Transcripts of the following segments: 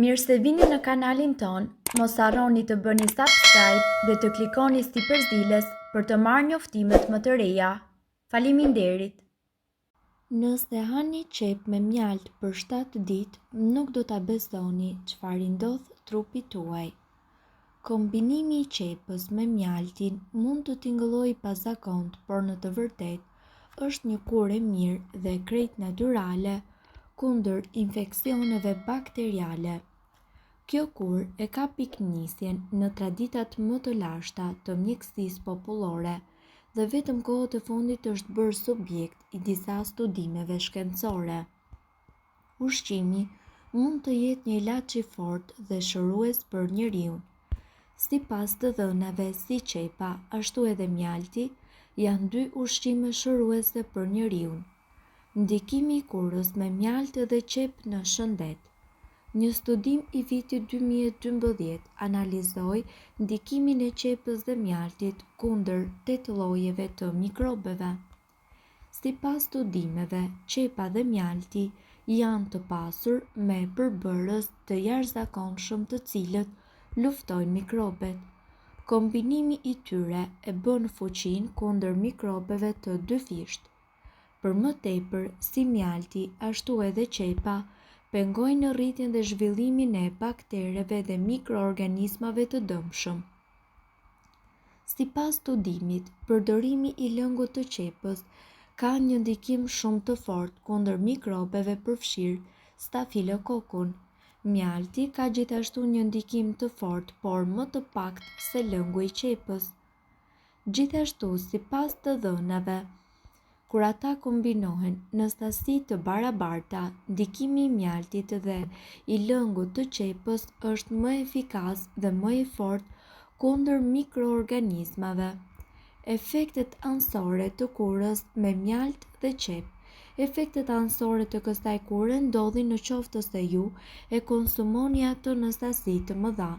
Mirë se vini në kanalin ton, mos harroni të bëni subscribe dhe të klikoni si përzieles për të marrë njoftimet më të reja. Faleminderit! Nëse hani qep me mjalt për 7 ditë, nuk do ta besoni çfarë ndodh trupit tuaj. Kombinimi i qepës me mjaltin mund të tingëllojë pazakont, por në të vërtetë është një kurë e mirë dhe krejt natyrale kundër infeksioneve bakteriale. Kjo kurë e ka piknisjen në traditat më të lashta të mjekësisë popullore dhe vetëm kohët e fundit është bërë subjekt i disa studimeve shkencore. Ushqimi mund të jetë një ilaç i fortë dhe shërues për njeriu. Sipas të dhënave si qepa, ashtu edhe mjalti, janë 2 ushqime shëruese për njeriu. Ndikimi i kurrës me mjalt dhe qep në shëndet. Një studim i vitit 2012 analizoi ndikimin e qepës dhe mjaltit kundër 8 llojeve të mikrobeve. Sipas studimeve, qepa dhe mjalti janë të pasur me përbërës të jashtëzakonshëm të cilët luftojnë mikrobet. Kombinimi i tyre e bën fuqinë kundër mikrobeve të dyfishtë. Për më tepër, si mjalti, ashtu edhe qepa, pengojnë rritjen dhe zhvillimin e baktereve dhe mikroorganizmave të dëmshëm. Sipas studimit, përdorimi i lëngut të qepës ka një ndikim shumë të fortë kundër mikrobeve përfshirë stafilokokun. Mjalti ka gjithashtu një ndikim të fortë, por më të paktë se lëngu i qepës. Gjithashtu, sipas të dhënave, kur ata kombinohen në sasi të barabarta, ndikimi i mjaltit dhe i lëngut të qepës është më efikas dhe më i fortë kundër mikroorganizmave. Efektet anësore të kurrës me mjalt dhe qep. Efektet anësore të kësaj kurre ndodhin në qoftë se ju e konsumoni atë në sasi të mëdha.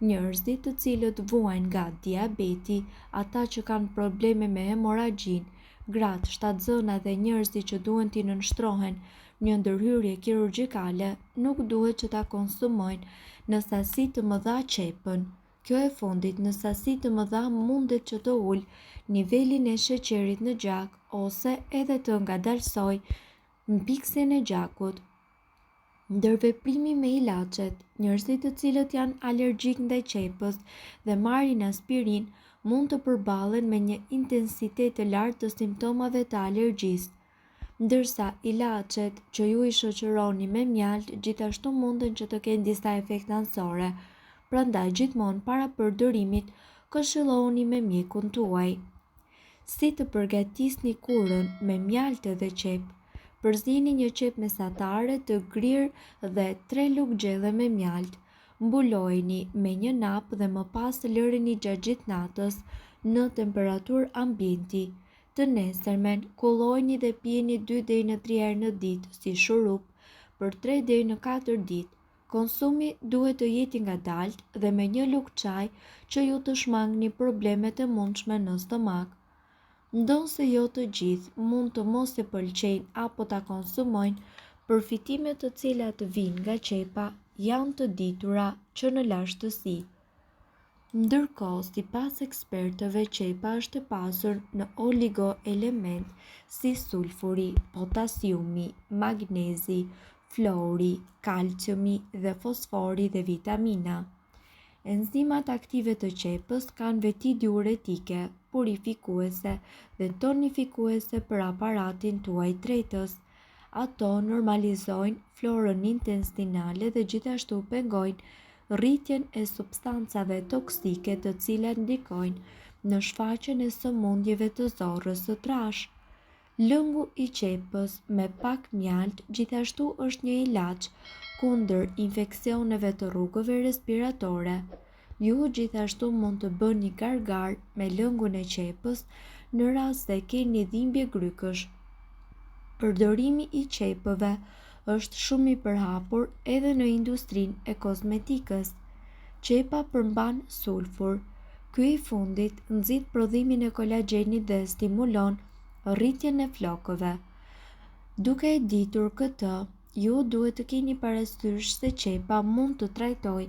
Njerëzit të cilët vuajnë nga diabeti, ata që kanë probleme me hemoragjinë, gratë, shtatzëna dhe njerëzit që duhen t'i nënshtrohen një ndërhyrje kirurgjikale, nuk duhet që ta konsumojnë në sasi të mëdha qepën. Kjo e fundit në sasi të mëdha mundet që të ulë nivelin e sheqerit në gjak ose edhe të ngadalsoj mbiksjen e gjakut. Ndërveprimi me ilaçet. Njerëzit të cilët janë alergjik ndaj qepës dhe marrin aspirin mund të përballen me një intensitet të lartë të simptomave të alergjisë, ndërsa ilaçet që ju i shoqëroni me mjalt gjithashtu munden që të kenë disa efekte anësore. Prandaj gjithmonë para përdorimit këshilloni me mjekun tuaj. Si të përgatisni kurrën me mjalt dhe qep? Përzini një qep mesatare të grirë dhe 3 lugë gjelle me mjalt. Mbulojini me një nap dhe më pas lëreni gjatë gjithë natës në temperaturë ambienti. Të nesërmen, kullojini dhe pijeni 2 deri në 3 herë në ditë si shurup për 3 deri në 4 ditë. Konsumi duhet të jetë i ngadalt dhe me një lugë çaj që ju të shmangni problemet e mundshme në stomak. Ndonse jo të gjithë mund të mos e pëlqejnë apo ta konsumojnë, përfitimet të cilat vijnë nga qepa janë të ditura që në lashtësi. Ndërkohë, sipas ekspertëve, qepa është e pasur në oligoelement si sulfuri, potasiumi, magnezi, fluori, kalciumi dhe fosfori dhe vitamina. Enzimat aktive të qepës kanë veti diuretike, purifikuese dhe tonifikuese për aparatin tuaj tretës. Ato normalizojnë florën intestinale dhe gjithashtu pengojnë rritjen e substancave toksike të cilat ndikojnë në shfaqjen e sëmundjeve të zorrës së trashë. Lëngu i qepës me pak mjalt gjithashtu është një ilaç kundër infeksioneve të rrugëve respiratore. Ju gjithashtu mund të bëni gargar me lëngun e qepës në rast se keni dhimbje grykësh. Përdorimi i qepëve është shumë i përhapur edhe në industrinë e kozmetikës. Qepa përmban sulfur. Ky i fundit nxit prodhimin e kolagjenit dhe stimulon rritjen e flokëve. Duke e ditur këtë, ju duhet të keni parasysh se qepa mund të trajtoj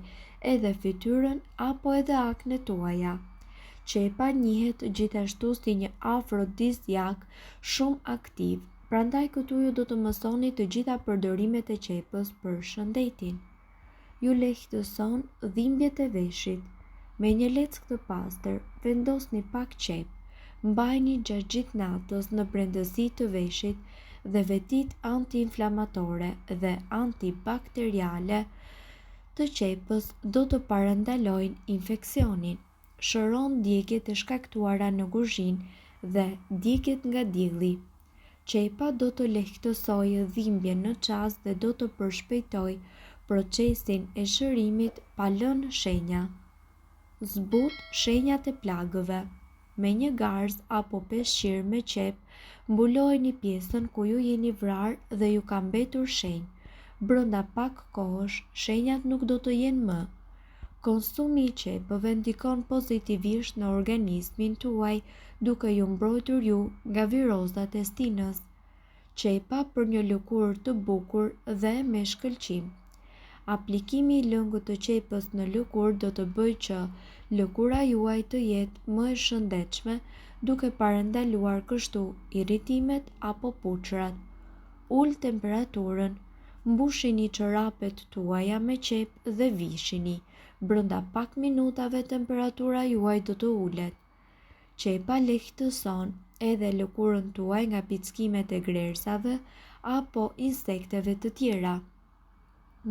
edhe fytyrën apo edhe aknet tuaja. Qepa njihet gjithashtu si një afrodisiak shumë aktiv, prandaj këtu ju do të mësoni të gjitha përdorimet e qepës për shëndetin. Ju lehtëson dhimbjet e veshit. Me një leckë të pastër, vendosni pak qep, mbajni gjatë gjithë natës në brendësi të veshit dhe vetit anti-inflamatore dhe antibakteriale të qepës do të parandalojnë infeksionin. Shëron djegjet e shkaktuara në kuzhinë dhe djegjet nga dielli. Qepa do të lehtësojë dhimbjen në çast dhe do të përshpejtojë procesin e shërimit pa lënë shenja. Zbut shenjat e plagëve. Me një garzë apo peshqir me qep, mbulojeni pjesën ku ju jeni vrarë dhe ju ka mbetur shenjë. Brënda pak kohësh, shenjat nuk do të jenë më. Konsumi i qepëve ndikon pozitivisht në organizmin tuaj duke ju mbrojtur ju nga virozat e stinës. Qepa për një lëkurë të bukur dhe me shkëlqim. Aplikimi i lëngut të qepës në lëkurë do të bëjë që lëkura juaj të jetë më e shëndetshme, duke parandaluar kështu irritimet apo puçrat. Ul temperaturën. Mbushini çorapet tuaja me qep dhe vishini. Brënda pak minutave temperatura juaj do të ulet. Qepa lehtëson edhe lëkurën tuaj nga pickimet e grersave apo insekteve të tjera.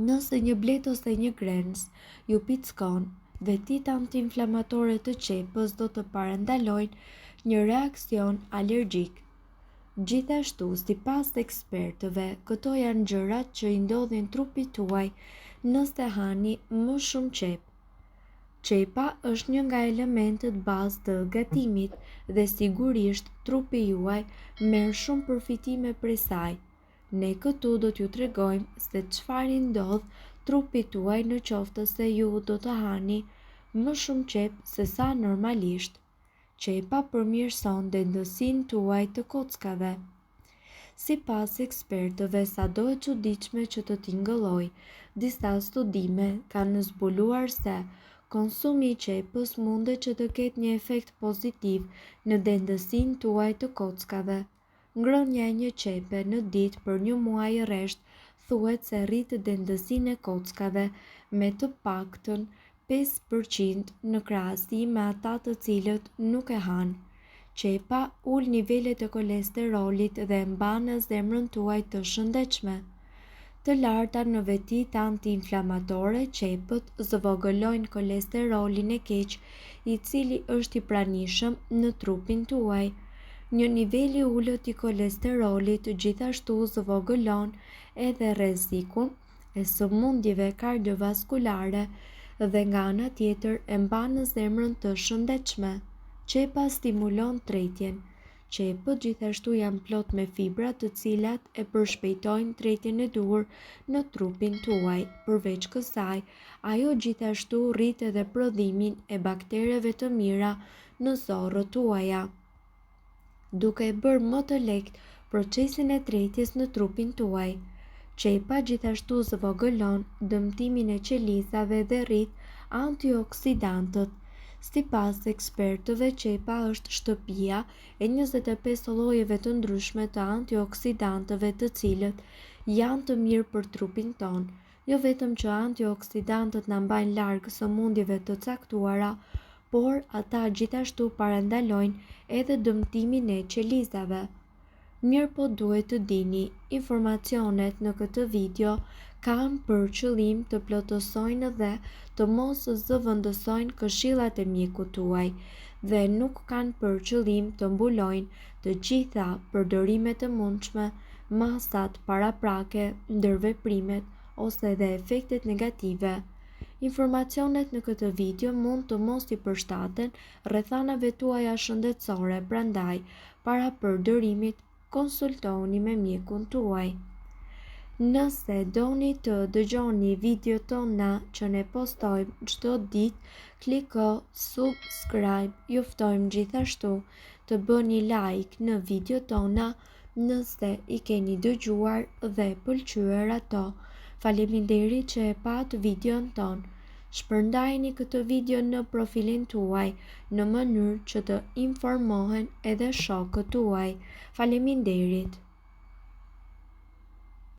Nëse një blet ose një grens ju pickon, vetit anti-inflamatore të qepës do të parandalojnë një reakcion alergjik. Gjithashtu, sipas ekspertëve, këto janë gjërat që i ndodhin trupit tuaj nëse hani më shumë qep. Qepa është një nga elementet bazë të gatimit dhe sigurisht trupi juaj merr shumë përfitime prej saj. Ne këtu do t'ju tregojmë se çfarë i ndodh trupit tuaj në qoftë se ju do të hani më shumë qep se sa normalisht. Qepa përmirëson dendësinë tuaj të kockave. Sipas ekspertëve, sado e çuditshme që të tingëlloj, disa studime kanë zbuluar se konsumi i qepës mundet që të ketë një efekt pozitiv në dendësinë tuaj të kockave. Ngrënia e një qepe në ditë për një muaj rresht thuhet se rrit dendësinë e kockave me të paktën 5% në krahasim me ata të cilët nuk e hanë. Qepa ul nivelet e kolesterolit dhe mban zemrën tuaj të shëndetshme. Të larta në vetit anti-inflamatore, qepët zvogëlojnë kolesterolin e keq, i cili është i pranishëm në trupin tuaj. Një nivel i ulët i kolesterolit gjithashtu zvogëlon edhe rrezikun e sëmundjeve kardiovaskulare dhe nga ana tjetër e mban zemrën të shëndetshme. Qepa stimulon tretjen. Qepët gjithashtu janë plot me fibra të cilat e përshpejtojnë tretjen e duhur në trupin tuaj. Përveç kësaj, ajo gjithashtu rrit edhe prodhimin e baktereve të mira në zorrët tuaja, duke e bërë më të lehtë procesin e tretjes në trupin tuaj. Qepa gjithashtu zvogëlon dëmtimin e qelizave dhe rrit antioksidantët. Sipas ekspertëve, qepa është shtëpia e 25 llojeve të ndryshme të antioksidantëve të cilët janë të mirë për trupin tonë. Jo vetëm që antioksidantët na mbajnë larg sëmundjeve të caktuara, por ata gjithashtu parandalojnë edhe dëmtimin e qelizave. Mirë po duhet të dini, informacionet në këtë video kanë për qëllim të plotësojnë dhe të mos zëvendësojnë këshillat e mjekut tuaj dhe nuk kanë për qëllim të mbulojnë të gjitha përdorimet e mundshme, masat paraprake, ndërveprimet ose dhe efektet negative. Informacionet në këtë video mund të mos i përshtaten rrethanave tuaja shëndetësore, prandaj, para përdorimit, konsultoni me mjekun tuaj. Nëse doni të dëgjoni video tona që ne postojmë çdo ditë, kliko subscribe. Ju ftojmë gjithashtu të bëni like në video tona Nëse i keni dëgjuar dhe pëlqyer ato, faleminderit që e pat videon ton. Shpërndajni këtë video në profilin tuaj në mënyrë që të informohen edhe shokët tuaj. Faleminderit.